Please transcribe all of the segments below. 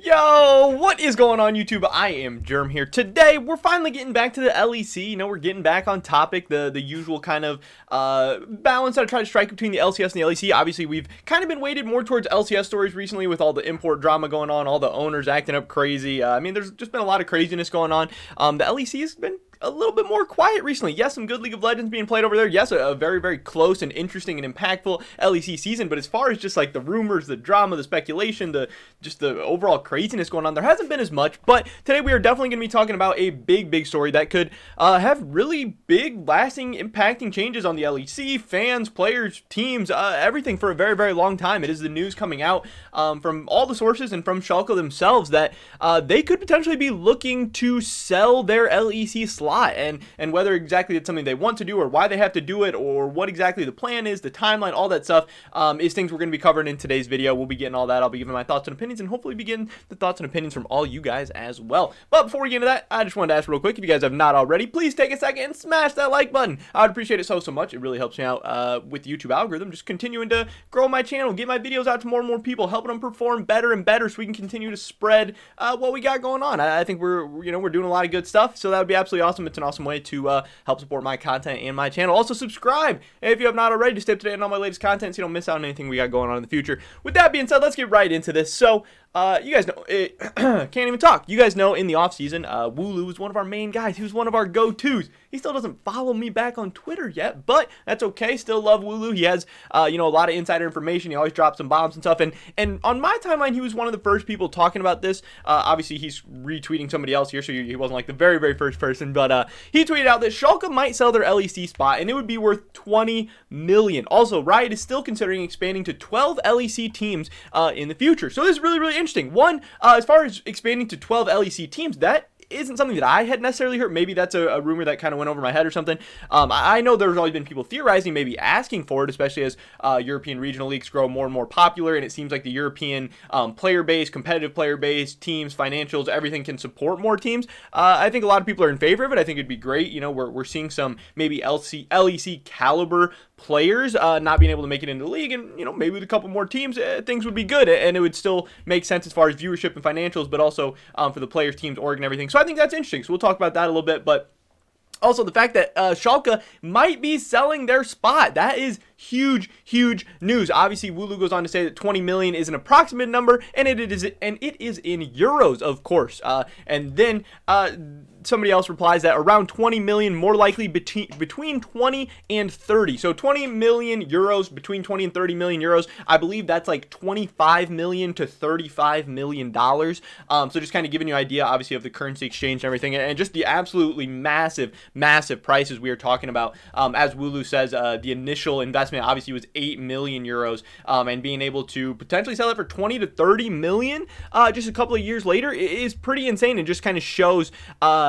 Yo, what is going on YouTube? I am Germ here. Today, we're finally getting back to the LEC. We're getting back on topic, the usual kind of balance that I try to strike between the LCS and the LEC. Obviously, we've kind of been weighted more towards LCS stories recently with all the import drama going on, all the owners acting up crazy. There's just been a lot of craziness going on. The LEC has been a little bit more quiet recently. Yes, some good League of Legends being played over there. Yes, a very, very close and interesting and impactful LEC season. But as far as just like the rumors, the drama, the speculation, the overall craziness going on, there hasn't been as much. But today we are definitely going to be talking about a big story that could have really big, lasting, impacting changes on the LEC, fans, players, teams, everything for a very, very long time. It is the news coming out from all the sources and from Schalke themselves that they could potentially be looking to sell their LEC slot, and whether exactly it's something they want to do or why they have to do it or what exactly the plan is, the timeline, all that stuff is things we're going to be covering in today's video. We'll be getting all that. I'll be giving my thoughts and opinions and hopefully be getting the thoughts and opinions from all you guys as well. But before we get into that, I just wanted to ask real quick, if you guys have not already, please take a second and smash that like button. I would appreciate it so much. It really helps me out with the YouTube algorithm, just continuing to grow my channel, get my videos out to more and more people, helping them perform better and better so we can continue to spread what we got going on. I think we're doing a lot of good stuff, so that would be absolutely awesome. It's an awesome way to help support my content and my channel. Also subscribe if you have not already to stay up to date on all my latest content so you don't miss out on anything we got going on in the future. With that being said, let's get right into this. So you guys know, can't even talk. You guguys know in the offseason, Wooloo was one of our main guys. He was one of our go-tos. He still doesn't follow me back on Twitter yet, but that's okay. Still love Wooloo. He has, a lot of insider information. He always drops some bombs and stuff. And on my timeline, he was one of the first people talking about this. Obviously, he's retweeting somebody else here, so he wasn't like the very, very first person. But he tweeted out that Schalke might sell their LEC spot, and it would be worth $20 million. Also, Riot is still considering expanding to 12 LEC teams in the future. So this is really, really interesting. One, as far as expanding to 12 LEC teams, that isn't something that I had necessarily heard. Maybe that's a rumor that kind of went over my head or something. I know there's always been people theorizing, maybe asking for it, especially as European regional leagues grow more and more popular, and it seems like the European player base, competitive player base, teams, financials, everything can support more teams. I think a lot of people are in favor of it. I think it'd be great. We're seeing some maybe LEC caliber players not being able to make it into the league, and maybe with a couple more teams, things would be good, and it would still make sense as far as viewership and financials, but also for the players, teams, org, and everything. So I think that's interesting. So we'll talk about that a little bit, but also the fact that Schalke might be selling their spot. That is huge news. Obviously, Wooloo goes on to say that 20 million is an approximate number, and it is in euros, of course. And then somebody else replies that around 20 million, more likely between 20 and 30. So 20 million euros, between 20 and 30 million euros. I believe that's like 25 million to 35 million dollars. So just kind of giving you an idea, obviously, of the currency exchange and everything, and just the absolutely massive prices we are talking about. As Wooloo says, the initial investment obviously was 8 million euros, and being able to potentially sell it for 20 to 30 million just a couple of years later is pretty insane, and just kind of shows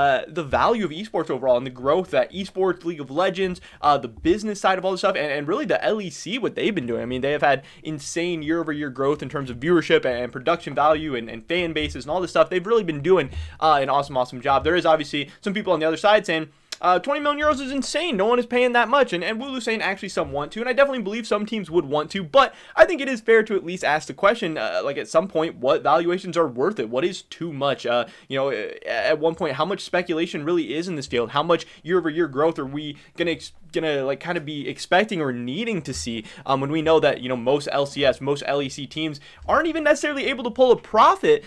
the value of esports overall and the growth that esports, League of Legends, the business side of all this stuff, and really the LEC, what they've been doing. I mean, they have had insane year-over-year growth in terms of viewership and production value and fan bases and all this stuff. They've really been doing an awesome job. There is obviously some people on the other side saying 20 million euros is insane. No one is paying that much. And Wooloo's saying actually some want to. And I definitely believe some teams would want to. But I think it is fair to at least ask the question, like at some point, what valuations are worth it? What is too much? At one point, how much speculation really is in this field? How much year-over-year growth are we gonna like kind of be expecting or needing to see when we know that, most LCS, most LEC teams aren't even necessarily able to pull a profit,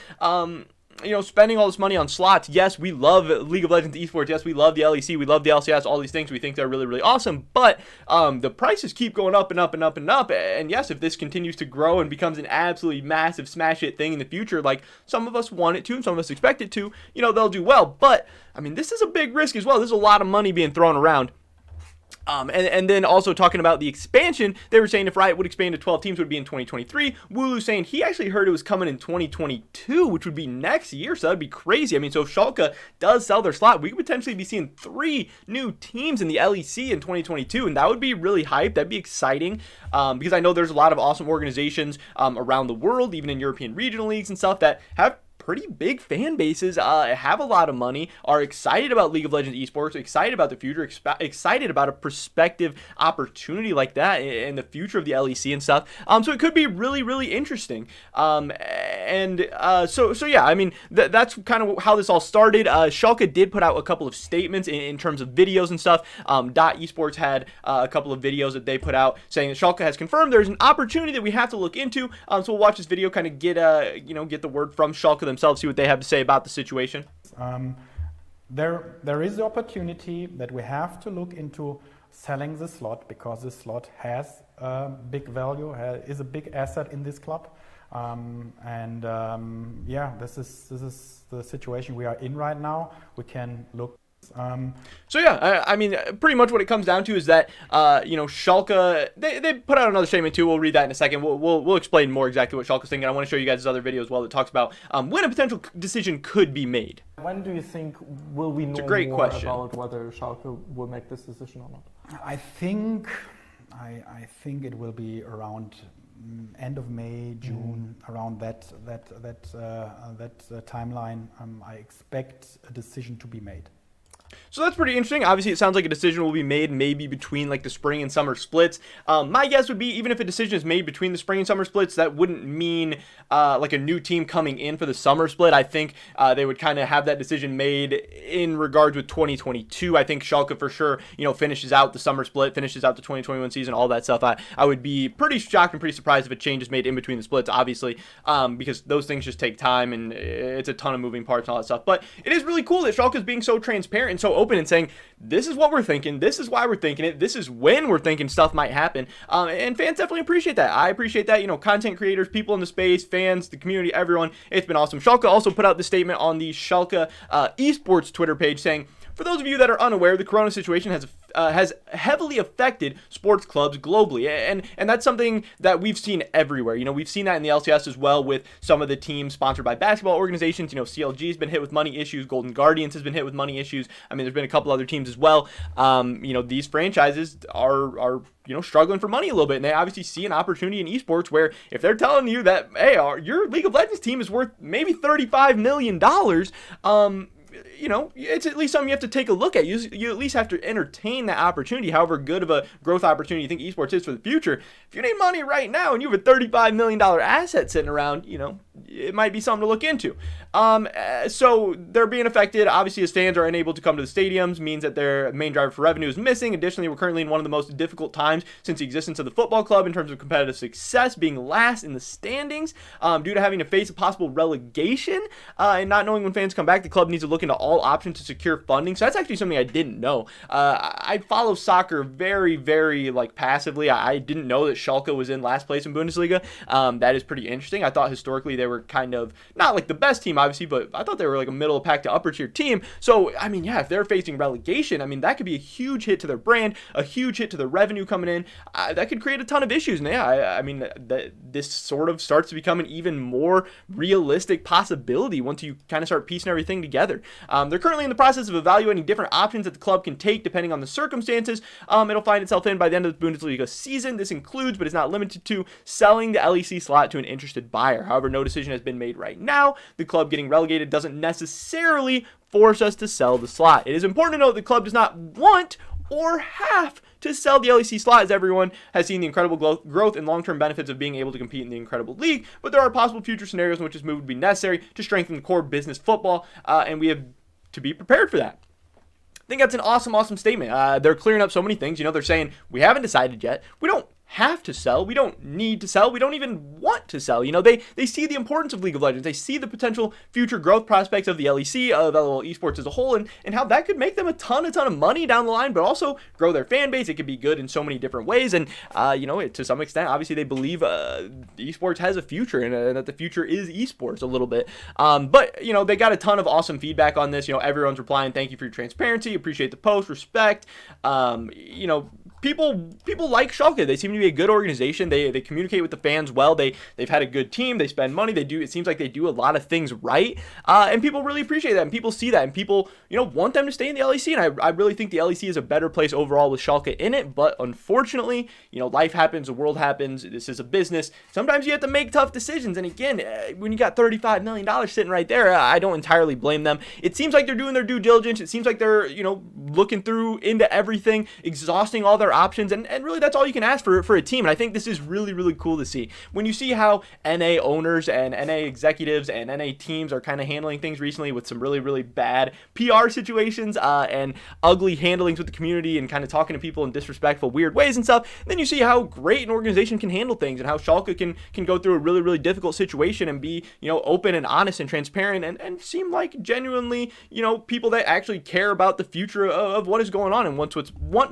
spending all this money on slots. Yes, we love League of Legends esports. Yes, we love the LEC. We love the LCS. All these things. We think they're really, really awesome. But the prices keep going up and up and up and up. And yes, if this continues to grow and becomes an absolutely massive smash hit thing in the future, like some of us want it to and some of us expect it to, they'll do well. But, this is a big risk as well. There's a lot of money being thrown around. And then also talking about the expansion, they were saying if Riot would expand to 12 teams, it would be in 2023. Wooloo saying he actually heard it was coming in 2022, which would be next year, so that'd be crazy. So if Schalke does sell their slot, we could potentially be seeing 3 new teams in the LEC in 2022, and that would be really hype. That'd be exciting, because I know there's a lot of awesome organizations around the world, even in European regional leagues and stuff, that have pretty big fan bases, have a lot of money, are excited about League of Legends esports, excited about the future, excited about a prospective opportunity like that in the future of the LEC and stuff. So it could be really, really interesting. So yeah, I mean, that's kind of how this all started. Schalke did put out a couple of statements in terms of videos and stuff. Dot Esports had a couple of videos that they put out saying that Schalke has confirmed there's an opportunity that we have to look into. So we'll watch this video, kind of get the word from Schalke themselves, see what they have to say about the situation. There is the opportunity that we have to look into selling the slot, because the slot has big value, is a big asset in this club. Yeah, this is the situation we are in right now. We can look. So yeah, I mean, pretty much what it comes down to is that Schalke, they put out another statement too. We'll read that in a second. We'll explain more exactly what Schalke's thinking. I want to show you guys this other video as well that talks about when a potential decision could be made. When do you think will we know more about whether Schalke will make this decision or not? I think it will be around end of May, June, around that timeline. I expect a decision to be made. So that's pretty interesting. Obviously, it sounds like a decision will be made maybe between like the spring and summer splits. My guess would be, even if a decision is made between the spring and summer splits, that wouldn't mean like a new team coming in for the summer split. I think they would kind of have that decision made in regards with 2022. I think Schalke for sure, finishes out the summer split, finishes out the 2021 season, all that stuff. I would be pretty shocked and pretty surprised if a change is made in between the splits, obviously, because those things just take time and it's a ton of moving parts and all that stuff. But it is really cool that Schalke is being so transparent and so open and saying, this is what we're thinking, this is why we're thinking it, this is when we're thinking stuff might happen, and fans definitely appreciate that. I appreciate that. Content creators, people in the space, fans, the community, everyone, it's been awesome. Schalke also put out this statement on the Schalke esports Twitter page saying, for those of you that are unaware, the corona situation has heavily affected sports clubs globally, and that's something that we've seen everywhere. We've seen that in the LCS as well, with some of the teams sponsored by basketball organizations. CLG's been hit with money issues, Golden Guardians has been hit with money issues. I mean, there's been a couple other teams as well. These franchises are struggling for money a little bit, and they obviously see an opportunity in esports where if they're telling you that, hey, your League of Legends team is worth maybe $35 million, it's at least something you have to take a look at. You at least have to entertain that opportunity, however good of a growth opportunity you think esports is for the future. If you need money right now and you have a $35 million asset sitting around, it might be something to look into. So they're being affected. Obviously, as fans are unable to come to the stadiums, means that their main driver for revenue is missing. Additionally, we're currently in one of the most difficult times since the existence of the football club in terms of competitive success, being last in the standings due to having to face a possible relegation and not knowing when fans come back. The club needs to look into all options to secure funding. So that's actually something I didn't know. I follow soccer very, very passively. I didn't know that Schalke was in last place in Bundesliga. That is pretty interesting. I thought historically they were kind of not like the best team, obviously, but I thought they were like a middle of pack to upper tier team. So I mean, yeah, if they're facing relegation, I mean, that could be a huge hit to their brand, a huge hit to the revenue coming in. That could create a ton of issues. And yeah, I mean, this sort of starts to become an even more realistic possibility once you kind of start piecing everything together. They're currently in the process of evaluating different options that the club can take depending on the circumstances it'll find itself in by the end of the Bundesliga season. This includes, but is not limited to, selling the LEC slot to an interested buyer. However, no decision has been made right now. The club getting relegated doesn't necessarily force us to sell the slot. It is important to note the club does not want or have to sell the LEC slot, as everyone has seen the incredible growth and long-term benefits of being able to compete in the incredible league, but there are possible future scenarios in which this move would be necessary to strengthen the core business football, and we have to be prepared for that. I think that's an awesome statement. They're clearing up so many things. They're saying, we haven't decided yet. We don't have to sell. We don't need to sell. We don't even want to sell. They see the importance of League of Legends. They see the potential future growth prospects of the LEC, of LOL esports as a whole, and how that could make them a ton of money down the line, but also grow their fan base. It could be good in so many different ways. And, to some extent, obviously they believe esports has a future and that the future is esports a little bit. But, they got a ton of awesome feedback on this. Everyone's replying, thank you for your transparency. Appreciate the post. Respect. people like Schalke. They seem to be a good organization. They communicate with the fans well. They've had a good team. They spend money. It seems like they do a lot of things right, and people really appreciate that, and people see that, and people want them to stay in the LEC. And I really think the LEC is a better place overall with Schalke in it. But unfortunately, life happens, the world happens. This is a business. Sometimes you have to make tough decisions. And again, when you got $35 million sitting right there, I don't entirely blame them. It seems like they're doing their due diligence. It seems like they're looking through into everything, exhausting all their options, and really that's all you can ask for a team. And I think this is really, really cool to see. When you see how NA owners and NA executives and NA teams are kind of handling things recently with some really, really bad PR situations and ugly handlings with the community and kind of talking to people in disrespectful, weird ways and stuff, then you see how great an organization can handle things and how Schalke can go through a really, really difficult situation and be, open and honest and transparent and seem like genuinely, people that actually care about the future of what is going on and want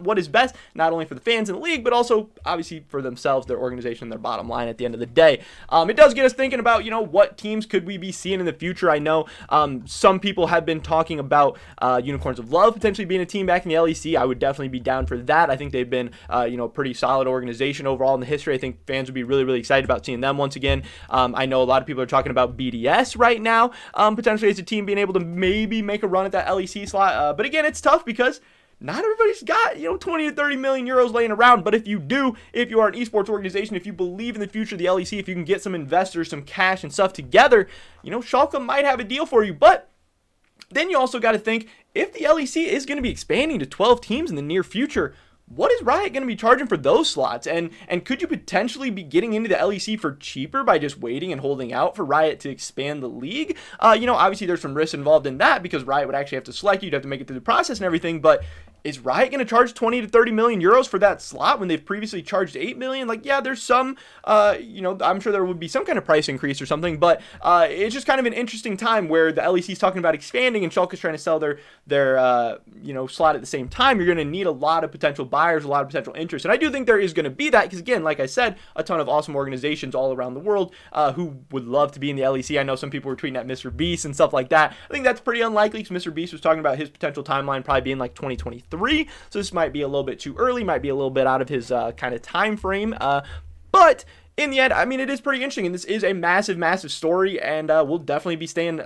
what is best, not only for the fans in the league, but also obviously for themselves, their organization, their bottom line at the end of the day. It does get us thinking about, what teams could we be seeing in the future. I know some people have been talking about Unicorns of Love potentially being a team back in the LEC. I would definitely be down for that. I think they've been, a pretty solid organization overall in the history. I think fans would be really, really excited about seeing them once again. I know a lot of people are talking about BDS right now, potentially as a team being able to maybe make a run at that LEC slot. But again, it's tough because not everybody's got, 20 to 30 million euros laying around. But if you do, if you are an esports organization, if you believe in the future of the LEC, if you can get some investors, some cash and stuff together, Schalke might have a deal for you. But then you also got to think, if the LEC is going to be expanding to 12 teams in the near future, what is Riot going to be charging for those slots? And could you potentially be getting into the LEC for cheaper by just waiting and holding out for Riot to expand the league? Obviously there's some risks involved in that because Riot would actually have to select you. You'd have to make it through the process and everything. But is Riot going to charge 20 to 30 million euros for that slot when they've previously charged 8 million? Like, yeah, there's some, I'm sure there would be some kind of price increase or something, but it's just kind of an interesting time where the LEC is talking about expanding and Schalke is trying to sell their slot at the same time. You're going to need a lot of potential buyers, a lot of potential interest. And I do think there is going to be that because, again, like I said, a ton of awesome organizations all around the world who would love to be in the LEC. I know some people were tweeting at Mr. Beast and stuff like that. I think that's pretty unlikely because Mr. Beast was talking about his potential timeline probably being like 2023. So this might be a little bit too early, might be a little bit out of his kind of time frame. But in the end, I mean, it is pretty interesting, and this is a massive, massive story, and we'll definitely be staying,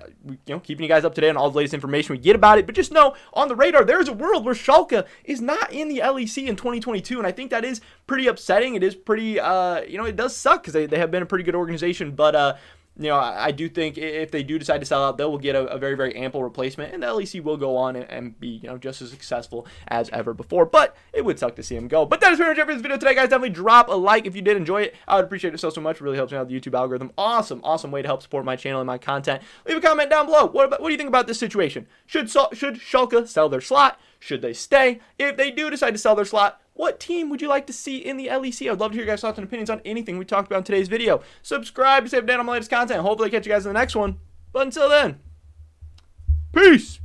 keeping you guys up to date on all the latest information we get about it. But just know, on the radar, there is a world where Schalke is not in the LEC in 2022, and I think that is pretty upsetting. It is pretty, it does suck because they have been a pretty good organization, but I do think if they do decide to sell out, they will get a very, very ample replacement, and the LEC will go on and be, just as successful as ever before. But it would suck to see them go. But that is pretty much it for this video today, guys. Definitely drop a like if you did enjoy it. I would appreciate it so much. It really helps me out with the YouTube algorithm. Awesome way to help support my channel and my content. Leave a comment down below. What do you think about this situation? Should Schalke sell their slot? Should they stay? If they do decide to sell their slot, what team would you like to see in the LEC? I'd love to hear your guys' thoughts and opinions on anything we talked about in today's video. Subscribe to stay updated on my latest content. Hopefully, I'll catch you guys in the next one. But until then, peace!